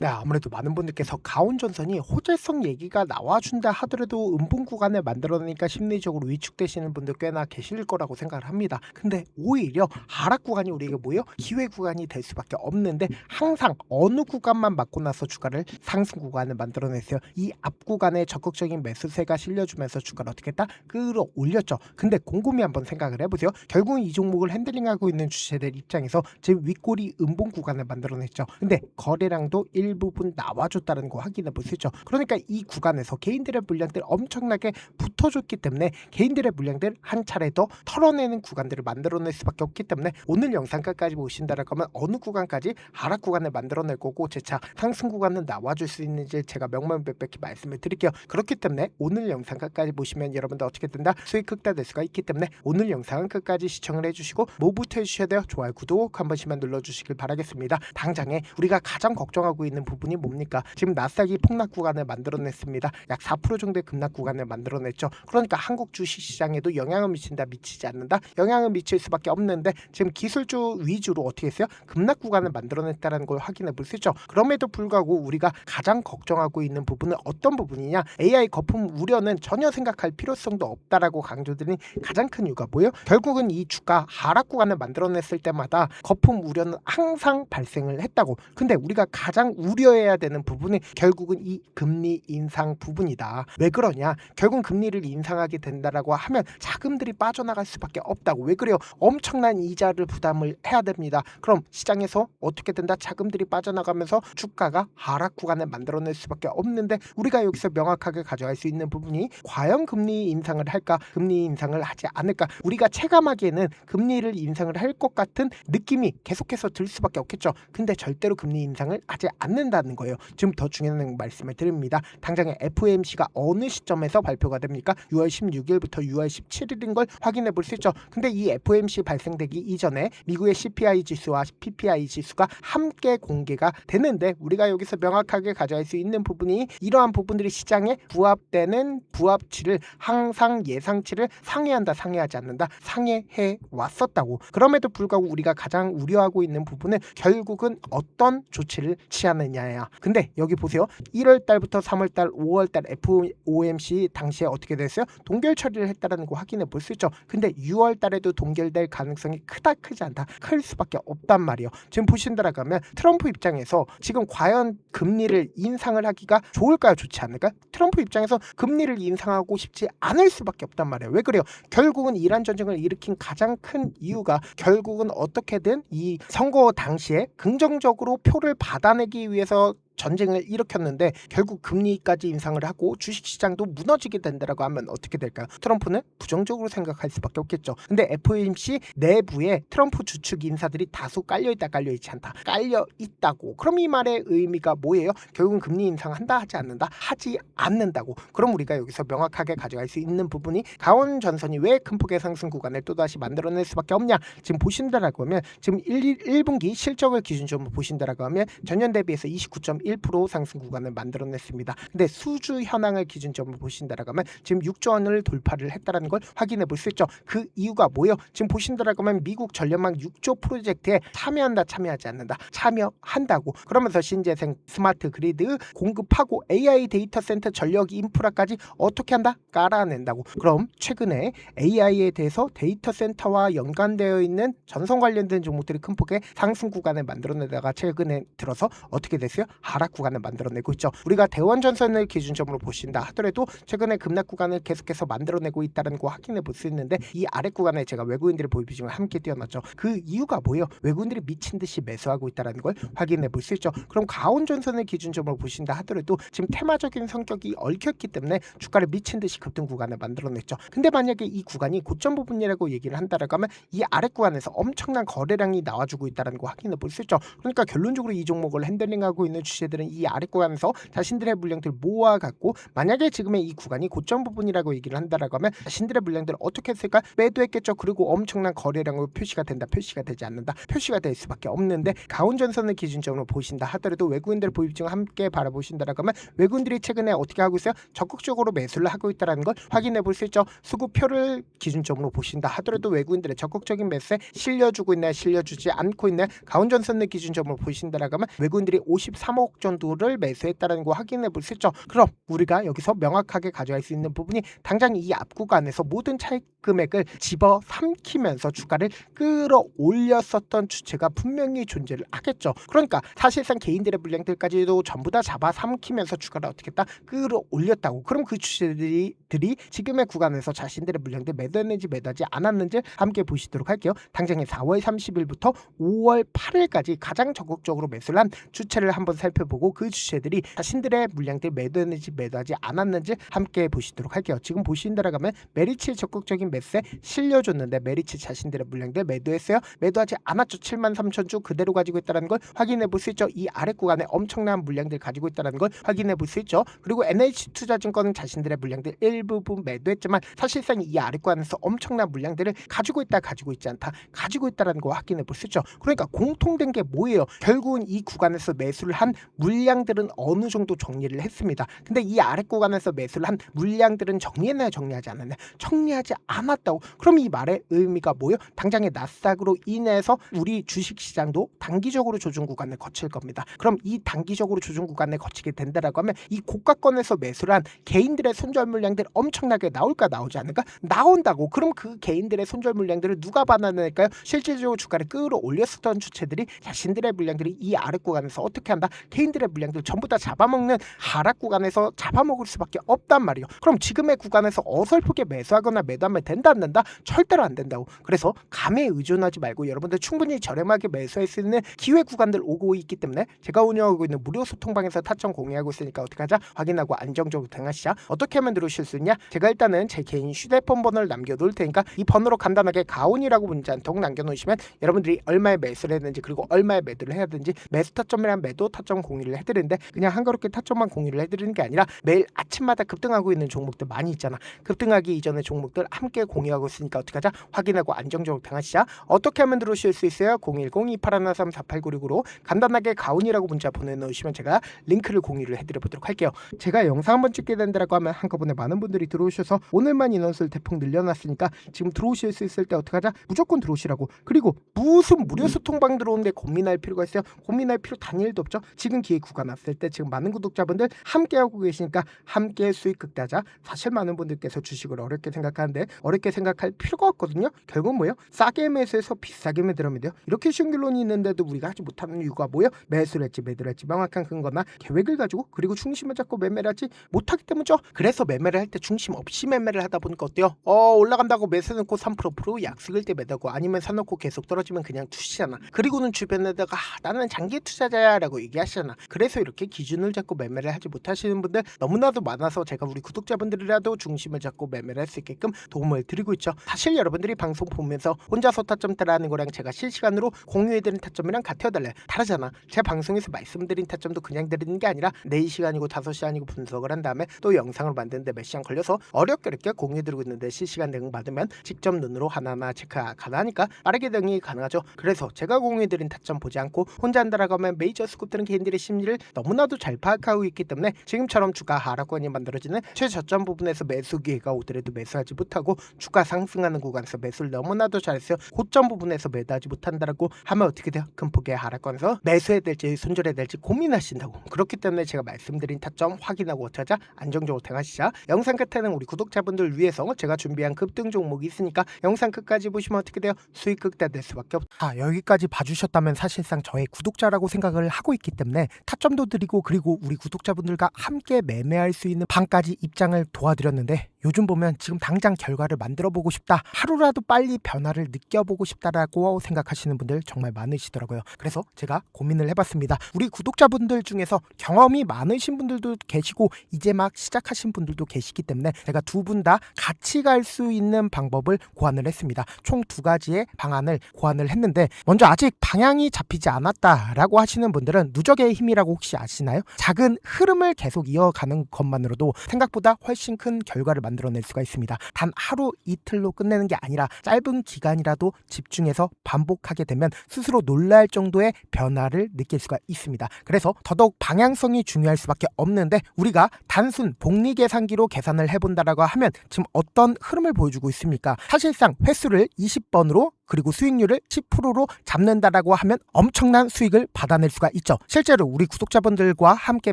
네, 아무래도 많은 분들께서 가온전선이 호재성 얘기가 나와준다 하더라도 음봉 구간을 만들어내니까 심리적으로 위축되시는 분들 꽤나 계실 거라고 생각을 합니다. 근데 오히려 하락 구간이 우리에게 뭐예요? 기회 구간이 될 수밖에 없는데 항상 어느 구간만 맞고 나서 주가를 상승 구간을 만들어냈어요. 이 앞 구간에 적극적인 매수세가 실려주면서 주가를 어떻게 했다? 끌어올렸죠. 근데 곰곰이 한번 생각을 해보세요. 결국은 이 종목을 핸들링하고 있는 주체들 입장에서 지금 윗꼬리 음봉 구간을 만들어냈죠. 근데 거래량도 일부분 나와줬다는 거 확인해 볼 수 있죠. 그러니까 이 구간에서 개인들의 물량들 엄청나게 붙어줬기 때문에 개인들의 물량들 한 차례 더 털어내는 구간들을 만들어낼 수밖에 없기 때문에 오늘 영상 끝까지 보신다라고 하면 어느 구간까지 하락 구간을 만들어낼 거고 재차 상승 구간은 나와줄 수 있는지 제가 명명백백히 말씀을 드릴게요. 그렇기 때문에 오늘 영상 끝까지 보시면 여러분들 어떻게 된다? 수익 극대화될 수가 있기 때문에 오늘 영상은 끝까지 시청을 해주시고 뭐부터 해주셔야 돼요? 좋아요, 구독 한 번씩만 눌러주시길 바라겠습니다. 당장에 우리가 가장 걱정하고 있는 부분이 뭡니까? 지금 나스닥이 폭락 구간을 만들어냈습니다. 약 4% 정도의 급락 구간을 만들어냈죠. 그러니까 한국 주식시장에도 영향을 미친다, 미치지 않는다? 영향을 미칠 수밖에 없는데 지금 기술주 위주로 어떻게 했어요? 급락 구간을 만들어냈다는 걸 확인해 볼 수 있죠. 그럼에도 불구하고 우리가 가장 걱정하고 있는 부분은 어떤 부분이냐? AI 거품 우려는 전혀 생각할 필요성도 없다라고 강조드린 가장 큰 이유가 뭐예요? 결국은 이 주가 하락 구간을 만들어냈을 때마다 거품 우려는 항상 발생을 했다고. 근데 우리가 가장 우려해야 되는 부분은 결국은 이 금리 인상 부분이다. 왜 그러냐? 결국은 금리를 인상하게 된다라고 하면 자금들이 빠져나갈 수밖에 없다고. 왜 그래요? 엄청난 이자를 부담을 해야 됩니다. 그럼 시장에서 어떻게 된다? 자금들이 빠져나가면서 주가가 하락 구간을 만들어낼 수밖에 없는데 우리가 여기서 명확하게 가져갈 수 있는 부분이 과연 금리 인상을 할까? 금리 인상을 하지 않을까? 우리가 체감하기에는 금리를 인상을 할 것 같은 느낌이 계속해서 들 수밖에 없겠죠. 근데 절대로 금리 인상을 하지 않는다는 거예요. 지금 더 중요한 말씀을 드립니다. 당장에 FOMC가 어느 시점에서 발표가 됩니까? 6월 16일부터 6월 17일인 걸 확인해 볼 수 있죠. 근데 이 FOMC 발생되기 이전에 미국의 CPI 지수와 PPI 지수가 함께 공개가 되는데 우리가 여기서 명확하게 가져갈 수 있는 부분이 이러한 부분들이 시장에 부합되는 부합치를 항상 예상치를 상회한다, 상회하지 않는다, 상회해 왔었다고. 그럼에도 불구하고 우리가 가장 우려하고 있는 부분은 결국은 어떤 조치를 취하느냐야. 근데 여기 보세요. 1월 달부터 3월 달, 5월 달 FOMC 당시에 어떻게 됐어요? 동결 처리를 했다라는 거 확인해 볼 수 있죠. 근데 6월 달에도 동결될 가능성이 크다, 크지 않다, 클 수밖에 없단 말이에요. 지금 보신다라고 하면 트럼프 입장에서 지금 과연 금리를 인상을 하기가 좋을까요, 좋지 않을까요? 트럼프 입장에서 금리를 인상하고 싶지 않을 수밖에 없단 말이에요. 왜 그래요? 결국은 이란 전쟁을 일으킨 가장 큰 이유가 결국은 어떻게든 이 선거 당시에 긍정적으로 표를 받아내기 위해서 전쟁을 일으켰는데 결국 금리까지 인상을 하고 주식시장도 무너지게 된다라고 하면 어떻게 될까요? 트럼프는 부정적으로 생각할 수밖에 없겠죠. 근데 FOMC 내부에 트럼프 주축 인사들이 다수 깔려있다, 깔려있지 않다, 깔려있다고. 그럼 이 말의 의미가 뭐예요? 결국은 금리 인상한다, 하지 않는다? 하지 않는다고. 그럼 우리가 여기서 명확하게 가져갈 수 있는 부분이 가온전선이 왜 큰 폭의 상승 구간을 또다시 만들어낼 수밖에 없냐? 지금 보신다라고 하면 지금 1분기 실적을 기준적으로 보신다라고 하면 전년 대비해서 29.1% 상승 구간을 만들어냈습니다. 근데 수주 현황을 기준점으로 보신다라고 하면 지금 6조 원을 돌파를 했다는 걸 확인해 볼 수 있죠. 그 이유가 뭐예요? 지금 보신다라고 하면 미국 전력망 6조 프로젝트에 참여한다, 참여하지 않는다, 참여한다고. 그러면서 신재생 스마트 그리드 공급하고 AI 데이터 센터 전력 인프라까지 어떻게 한다? 깔아낸다고. 그럼 최근에 AI에 대해서 데이터 센터와 연관되어 있는 전선 관련된 종목들이 큰 폭의 상승 구간을 만들어내다가 최근에 들어서 어떻게 됐어요? 하락 구간을 만들어내고 있죠. 우리가 대원전선을 기준점으로 보신다 하더라도 최근에 급락 구간을 계속해서 만들어내고 있다는 거 확인해 볼 수 있는데 이 아래 구간에 제가 외국인들의 보유 비중을 함께 띄워놨죠. 그 이유가 뭐예요? 외국인들이 미친 듯이 매수하고 있다는 걸 확인해 볼 수 있죠. 그럼 가온전선을 기준점으로 보신다 하더라도 지금 테마적인 성격이 얽혔기 때문에 주가를 미친 듯이 급등 구간을 만들어냈죠. 근데 만약에 이 구간이 고점 부분이라고 얘기를 한다라고 하면 이 아래 구간에서 엄청난 거래량이 나와주고 있다는 거 확인해 볼 수 있죠. 그러니까 결론적으로 이 종목을 핸들링하고 있는 주체들은 이 아래 구간에서 자신들의 물량들을 모아갖고 만약에 지금의 이 구간이 고점 부분이라고 얘기를 한다라고 하면 자신들의 물량들을 어떻게 했을까? 매도했겠죠. 그리고 엄청난 거래량으로 표시가 된다, 표시가 되지 않는다, 표시가 될 수밖에 없는데 가온전선을 기준점으로 보신다 하더라도 외국인들의 보유 비중 함께 바라보신다라고 하면 외국인들이 최근에 어떻게 하고 있어요? 적극적으로 매수를 하고 있다는 걸 확인해 볼 수 있죠. 수급표를 기준점으로 보신다 하더라도 외국인들의 적극적인 매수에 실려주고 있나요? 실려주지 않고 있나요? 가온전선을 기준점으로 보신다라고 하면 외국인들이 53억 10억 정도를 매수했다는 거 확인해 볼 수 있죠. 그럼 우리가 여기서 명확하게 가져갈 수 있는 부분이 당장 이 앞 구간에서 모든 차익 금액을 집어삼키면서 주가를 끌어올렸었던 주체가 분명히 존재를 하겠죠. 그러니까 사실상 개인들의 물량들까지도 전부 다 잡아삼키면서 주가를 어떻게 했다? 끌어올렸다고. 그럼 그 주체들이 지금의 구간에서 자신들의 물량들 매도했는지 매도하지 않았는지 함께 보시도록 할게요. 당장에 4월 30일부터 5월 8일까지 가장 적극적으로 매수를 한 주체를 한번 살펴보고 그 주체들이 자신들의 물량들 매도했는지 매도하지 않았는지 함께 보시도록 할게요. 지금 보시는 대로 가면 메리츠의 적극적인 매수에 실려줬는데 메리츠 자신들의 물량들 매도했어요. 매도하지 않았죠. 73,000주 그대로 가지고 있다는 걸 확인해 볼 수 있죠. 이 아래 구간에 엄청난 물량들 가지고 있다는 걸 확인해 볼 수 있죠. 그리고 NH투자증권은 자신들의 물량들 일부분 매도했지만 사실상 이 아래 구간에서 엄청난 물량들을 가지고 있다 가지고 있지 않다 가지고 있다는 걸 확인해 볼 수 있죠. 그러니까 공통된 게 뭐예요? 결국은 이 구간에서 매수를 한 물량들은 어느 정도 정리를 했습니다. 근데 이 아래 구간에서 매수를 한 물량들은 정리했나요? 정리하지 않았나요? 정리하지 않았다고. 그럼 이 말의 의미가 뭐예요? 당장의 나스닥으로 인해서 우리 주식시장도 단기적으로 조정 구간을 거칠 겁니다. 그럼 이 단기적으로 조정 구간을 거치게 된다라고 하면 이 고가권에서 매수를 한 개인들의 손절 물량들 엄청나게 나올까 나오지 않을까? 나온다고. 그럼 그 개인들의 손절 물량들을 누가 받아낼까요? 실질적으로 주가를 끌어올렸었던 주체들이 자신들의 물량들이 이 아래 구간에서 어떻게 한다? 개인들의 물량들 전부 다 잡아먹는 하락 구간에서 잡아먹을 수밖에 없단 말이에요. 그럼 지금의 구간에서 어설프게 매수하거나 매도하면 된다 안 된다? 절대로 안 된다고. 그래서 감에 의존하지 말고 여러분들 충분히 저렴하게 매수할 수 있는 기회 구간들 오고 있기 때문에 제가 운영하고 있는 무료 소통방에서 타점 공유하고 있으니까 어떻게 하자? 확인하고 안정적으로 대응하시자. 어떻게 하면 들어오실 수 있냐? 제가 일단은 제 개인 휴대폰 번호를 남겨놓을 테니까 이 번호로 간단하게 가온이라고 문자 한 통 남겨놓으시면 여러분들이 얼마에 매수를 했는지 그리고 얼마에 매도를 해야 되는지 매수 타점이랑 매도 타점 공유를 해드리는데 그냥 한가롭게 타점만 공유를 해드리는 게 아니라 매일 아침마다 급등하고 있는 종목들 많이 있잖아. 급등하기 이전의 종목들 함께 공유하고 있으니까 어떻게 하자? 확인하고 안정적으로 대응하시자. 어떻게 하면 들어오실 수 있어요? 010-2813-4896으로 간단하게 가온이라고 문자 보내놓으시면 제가 링크를 공유를 해드려보도록 할게요. 제가 영상 한번 찍게 된다라고 하면 한꺼번에 많은 분들이 들어오셔서 오늘만 인원수를 대폭 늘려놨으니까 지금 들어오실 수 있을 때 어떻게 하자? 무조건 들어오시라고. 그리고 무슨 무료 소통방 들어오는데 고민할 필요가 있어요? 고민할 필요 단일도 없죠. 지금 기회 구간 왔을 때 지금 많은 구독자분들 함께하고 계시니까 함께 수익 극대하자. 사실 많은 분들께서 주식을 어렵게 생각하는데 어렵게 생각할 필요가 없거든요. 결국 뭐예요? 싸게 매수해서 비싸게 매도하면 돼요. 이렇게 쉬운 결론이 있는데도 우리가 하지 못하는 이유가 뭐예요? 매수를 했지 매도를 했지 명확한 근거나 계획을 가지고 그리고 중심을 잡고 매매를 하지 못하기 때문이죠. 그래서 매매를 할 때 중심 없이 매매를 하다 보니까 어때요? 올라간다고 매수 넣고 3% 약속일 때 매도하고 아니면 사놓고 계속 떨어지면 그냥 투시잖아. 그리고는 주변에다가 나는 장기 투자자야 라고 얘기하시잖아. 그래서 이렇게 기준을 잡고 매매를 하지 못하시는 분들 너무나도 많아서 제가 우리 구독자분들이라도 중심을 잡고 매매를 할 수 있게끔 도움을 드리고 있죠. 사실 여러분들이 방송 보면서 혼자서 타점 따라하는 거랑 제가 실시간으로 공유해드린 타점이랑 같아요 달라요? 다르잖아. 제 방송에서 말씀드린 타점도 그냥 드리는 게 아니라 4시간이고 5시간이고 분석을 한 다음에 또 영상을 만드는데 몇 시간 걸려서 어렵게 공유해드리고 있는데 실시간 대응 받으면 직접 눈으로 하나하나 체크가 가능하니까 빠르게 대응이 가능하죠. 그래서 제가 공유해드린 타점 보지 않고 혼자 한다라고 하면 메이저 스쿱들은 개인들의 심리를 너무나도 잘 파악하고 있기 때문에 지금처럼 주가 하락권이 만들어지는 최저점 부분에서 매수 기회가 오더라도 매수하지 못하고 주가 상승하는 구간에서 매수를 너무나도 잘했어요. 고점 부분에서 매도하지 못한다라고 하면 어떻게 돼요? 큰 폭의 하락권에서 매수해야 될지 손절해야 될지 고민하신다고. 그렇기 때문에 제가 말씀드린 타점 확인하고 어떻게 하자? 안정적으로 대응하시자. 영상 끝에는 우리 구독자분들 위해서 제가 준비한 급등 종목이 있으니까 영상 끝까지 보시면 어떻게 돼요? 수익 극대화될 수밖에 없다. 여기까지 봐주셨다면 사실상 저의 구독자라고 생각을 하고 있기 때문에 타점도 드리고 그리고 우리 구독자분들과 함께 매매할 수 있는 방까지 입장을 도와드렸는데 요즘 보면 지금 당장 결과를 만들어 보고 싶다, 하루라도 빨리 변화를 느껴보고 싶다라고 생각하시는 분들 정말 많으시더라고요. 그래서 제가 고민을 해봤습니다. 우리 구독자분들 중에서 경험이 많으신 분들도 계시고 이제 막 시작하신 분들도 계시기 때문에 제가 두 분 다 같이 갈 수 있는 방법을 고안을 했습니다. 총 2가지의 방안을 고안을 했는데 먼저 아직 방향이 잡히지 않았다라고 하시는 분들은 누적의 힘이라고 혹시 아시나요? 작은 흐름을 계속 이어가는 것만으로도 생각보다 훨씬 큰 결과를 만들어낼 수가 있습니다. 단 하루 이틀로 끝내는 게 아니라 짧은 기간이라도 집중해서 반복하게 되면 스스로 놀랄 정도의 변화를 느낄 수가 있습니다. 그래서 더더욱 방향성이 중요할 수밖에 없는데 우리가 단순 복리 계산기로 계산을 해본다라고 하면 지금 어떤 흐름을 보여주고 있습니까? 사실상 횟수를 20번으로 그리고 수익률을 10%로 잡는다라고 하면 엄청난 수익을 받아낼 수가 있죠. 실제로 우리 구독자분들과 함께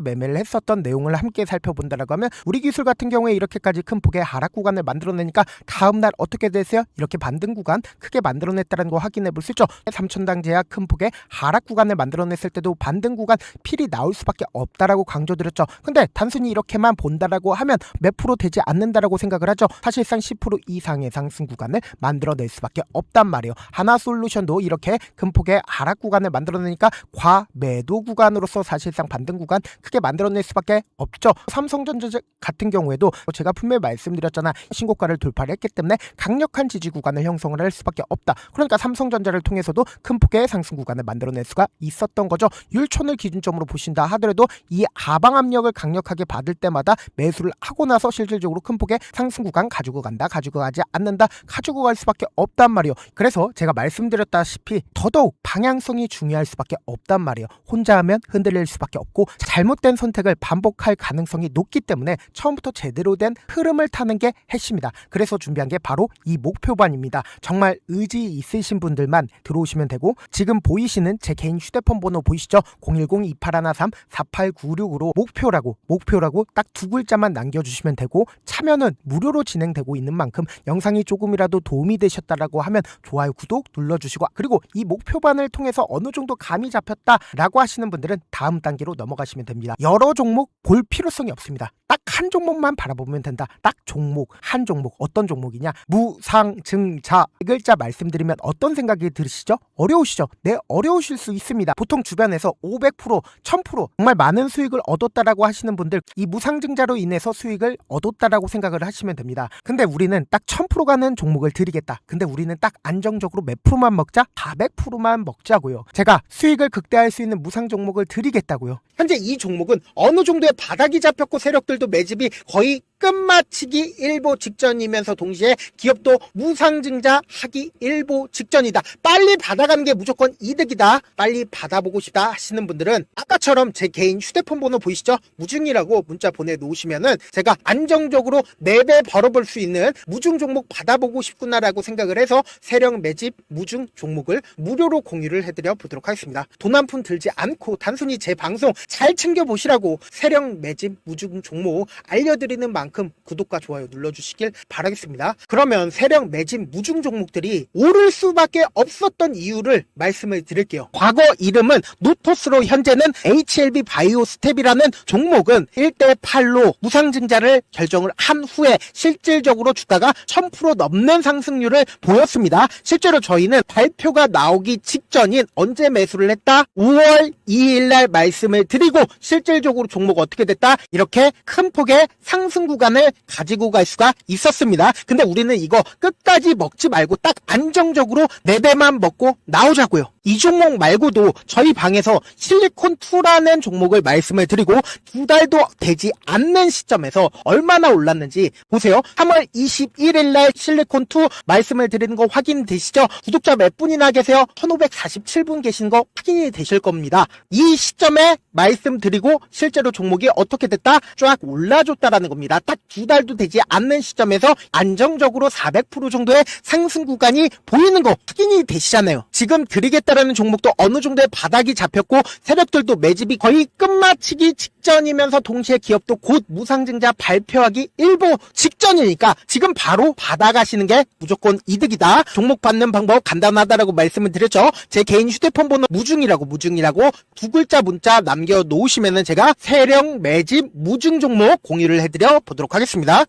매매를 했었던 내용을 함께 살펴본다라고 하면 우리 기술 같은 경우에 이렇게까지 큰 폭의 하락 구간을 만들어내니까 다음날 어떻게 되세요? 이렇게 반등 구간 크게 만들어냈다는 거 확인해 볼 수 있죠. 3천당 제약 큰 폭의 하락 구간을 만들어냈을 때도 반등 구간 필이 나올 수밖에 없다라고 강조드렸죠. 근데 단순히 이렇게만 본다라고 하면 몇 프로 되지 않는다라고 생각을 하죠. 사실상 10% 이상의 상승 구간을 만들어낼 수밖에 없단 말이에요. 하나솔루션도 이렇게 큰 폭의 하락 구간을 만들어내니까 과매도 구간으로서 사실상 반등 구간 크게 만들어낼 수밖에 없죠. 삼성전자 같은 경우에도 제가 분명히 말씀드렸잖아. 신고가를 돌파를 했기 때문에 강력한 지지 구간을 형성을 할 수밖에 없다. 그러니까 삼성전자를 통해서도 큰 폭의 상승 구간을 만들어낼 수가 있었던 거죠. 율촌을 기준점으로 보신다 하더라도 이 하방 압력을 강력하게 받을 때마다 매수를 하고 나서 실질적으로 큰 폭의 상승 구간 가지고 간다, 가지고 가지 않는다, 가지고 갈 수밖에 없단 말이에요. 그래서 제가 말씀드렸다시피 더더욱 방향성이 중요할 수밖에 없단 말이에요. 혼자 하면 흔들릴 수밖에 없고 잘못된 선택을 반복할 가능성이 높기 때문에 처음부터 제대로 된 흐름을 타는 게 핵심이다. 그래서 준비한 게 바로 이 목표반입니다. 정말 의지 있으신 분들만 들어오시면 되고 지금 보이시는 제 개인 휴대폰 번호 보이시죠? 010-2813-4896으로 목표라고 딱 두 글자만 남겨주시면 되고 참여는 무료로 진행되고 있는 만큼 영상이 조금이라도 도움이 되셨다라고 하면 좋아요, 구독 눌러주시고 그리고 이 목표반을 통해서 어느 정도 감이 잡혔다라고 하시는 분들은 다음 단계로 넘어가시면 됩니다. 여러 종목 볼 필요성이 없습니다. 딱 한 종목만 바라보면 된다. 딱 종목, 한 종목. 어떤 종목이냐? 무상증자. 이 글자 말씀드리면 어떤 생각이 들으시죠? 어려우시죠? 네, 어려우실 수 있습니다. 보통 주변에서 500%, 1000% 정말 많은 수익을 얻었다라고 하시는 분들 이 무상증자로 인해서 수익을 얻었다라고 생각을 하시면 됩니다. 근데 우리는 딱 1000% 가는 종목을 드리겠다. 근데 우리는 딱 안정적으로 몇 프로만 먹자? 400%만 먹자고요. 제가 수익을 극대화할 수 있는 무상 종목을 드리겠다고요. 현재 이 종목은 어느 정도의 바닥이 잡혔고 세력들도 매집이 거의 끝마치기 일보 직전이면서 동시에 기업도 무상증자하기 일보 직전이다. 빨리 받아가는 게 무조건 이득이다. 빨리 받아보고 싶다 하시는 분들은 아까처럼 제 개인 휴대폰 번호 보이시죠? 무중이라고 문자 보내놓으시면은 제가 안정적으로 4배 벌어볼 수 있는 무중 종목 받아보고 싶구나라고 생각을 해서 세력 매집 무중 종목을 무료로 공유를 해드려 보도록 하겠습니다. 돈 한 푼 들지 않고 단순히 제 방송 잘 챙겨보시라고 세력 매집 무중 종목 알려드리는 만큼 구독과 좋아요 눌러주시길 바라겠습니다. 그러면 세력 매집 무중 종목들이 오를 수밖에 없었던 이유를 말씀을 드릴게요. 과거 이름은 노토스로 현재는 HLB 바이오스텝이라는 종목은 1대8로 무상증자를 결정을 한 후에 실질적으로 주가가 1000% 넘는 상승률을 보였습니다. 실제로 저희는 발표가 나오기 직전인 언제 매수를 했다? 5월 2일날 말씀을 드리고 실질적으로 종목 어떻게 됐다? 이렇게 큰 폭의 상승 구간을 가지고 갈 수가 있었습니다. 근데 우리는 이거 끝까지 먹지 말고 딱 안정적으로 4배만 먹고 나오자고요. 이 종목 말고도 저희 방에서 실리콘2라는 종목을 말씀을 드리고 2달도 되지 않는 시점에서 얼마나 올랐는지 보세요. 3월 21일날 실리콘2 말씀을 드리는 거 확인되시죠? 구독자 몇 분이나 계세요? 1547분 계신 거 확인이 되실 겁니다. 이 시점에 말씀드리고 실제로 종목이 어떻게 됐다? 쫙 올라줬다라는 겁니다. 딱 2달도 되지 않는 시점에서 안정적으로 400% 정도의 상승 구간이 보이는 거 확인이 되시잖아요. 지금 드리겠다라는 종목도 어느 정도의 바닥이 잡혔고 세력들도 매집이 거의 끝마치기 직전이면서 동시에 기업도 곧 무상증자 발표하기 일보 직전이니까 지금 바로 받아가시는 게 무조건 이득이다. 종목 받는 방법 간단하다라고 말씀을 드렸죠. 제 개인 휴대폰 번호 무중이라고 두 글자 문자 남겨놓으시면은 제가 세력 매집 무중 종목 공유를 해드려 보도록 하겠습니다.